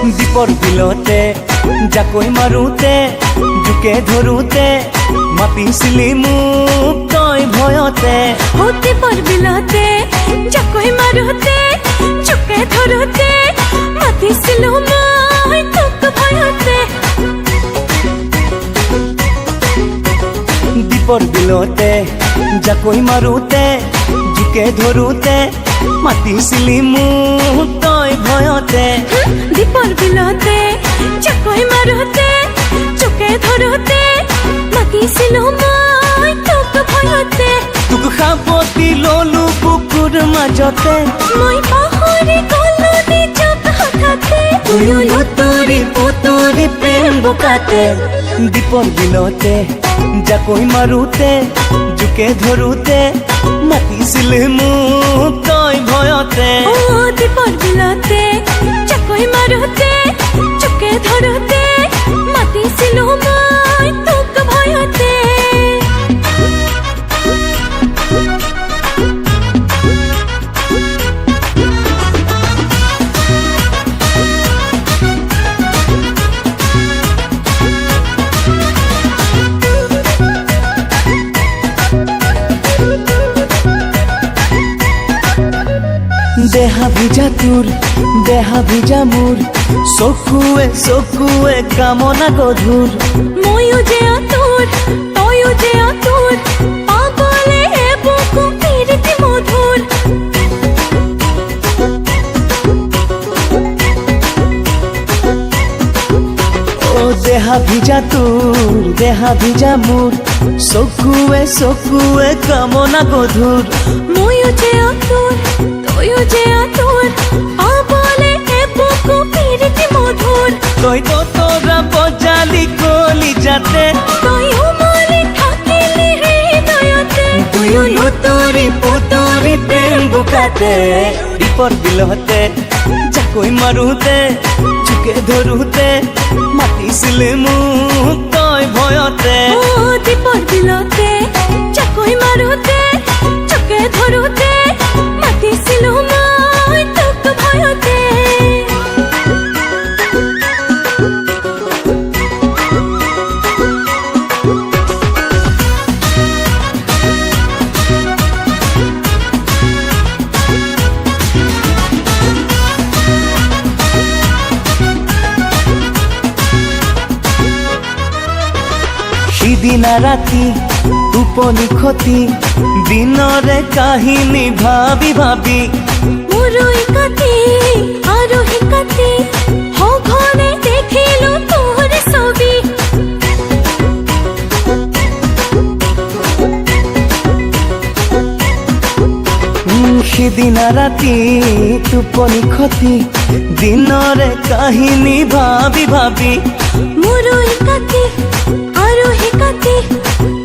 দীপৰ বিলতে জাকৈ মাৰোতে জোকে ধৰোতে মাতিছিলি মোক তই ভয়তে। দীপৰ বিলতে জাকৈ মাৰোতে জোকে ধৰোতে মাতিছিলো মই তোক ভয়তে। দীপৰ বিলতে জাকৈ মাৰোতে জোকে ধৰোতে মাতিছিলি মোক তই ভয়তে। দীপৰ বিলতে জাকৈ মাৰোতে জোকে ধৰোতে মাতিছিলো মই তোক ভয়তে। তোক সাৱটি ললো বুকুৰ মাজতে মই পাহৰি গলো নিজক হঠাতে। তুয়ো লুতুৰি পুতুৰি প্ৰেম বোকাতে। দীপৰ বিলতে জাকৈ মাৰোতে জোকে ধৰোতে মাতিছিলে মোক তই ভয়তে। দীপৰ বিলতে জাকৈ মাৰোতে জোকে ধৰোতে মাতিছিলো মই তোক ভয়তে। দেহা ভিজা তোৰ দেহা ভিজা মোৰ চকুৱে চকুৱে কামনা গধুৰ। ময়ো যে আতুৰ তয়ো যে আতুৰ পাগলে বুকু পিৰিতি মধুৰ। দেহা ভিজা তোৰ দেহা ভিজা মোৰ চকুৱে চকুৱে কামনা গধুৰ। ময়ো যে আতুৰ তয়ো যে আতুৰ পাগলে বুকু পিৰিতি মধুৰ। তই তো তোৰা বজালি কলি যাতে তয়ো মলি থাকিলি হৃদয়তে। তুয়ো লুতুৰি পুতুৰি প্ৰেম বোকাতে। দীপৰ বিলতে জাকৈ মাৰোতে জোকে ধৰোতে মাতিছিলে মোক তই ভয়তে। দীপৰ বিলতে জাকৈ মাৰোতে জোকে ধৰোতে মাতিছিলো মই তোক ভয়তে। সিদিনা ৰাতি টোপনি খতি দিনৰে কাহিনী ভাবি ভাবি মোৰো কাটি আৰু কাটি সঘনে দেখিলো তোৰ ছবি। সিদিনা ৰাতি টোপনি খতি দিনৰে কাহিনী ভাবি ভাবি মোৰো কাটি আৰু কাটি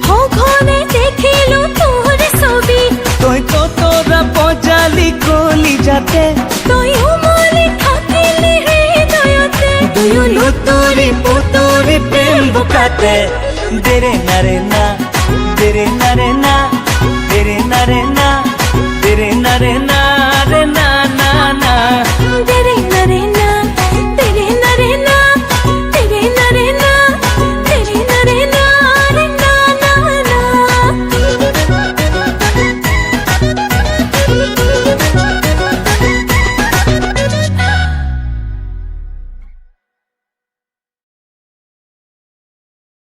সঘনে দেখিলো তোৰ ছবি। তই তো তোৰা বজালি কলি যাতে তয়ো মলি থাকিলি হৃদয়তে। তুয়ো লুতুৰি পুতুৰি প্ৰেম বোকাতে। দেৰে নাৰে না দেৰে নাৰে না দেৰে নাৰে না দেৰে নাৰে না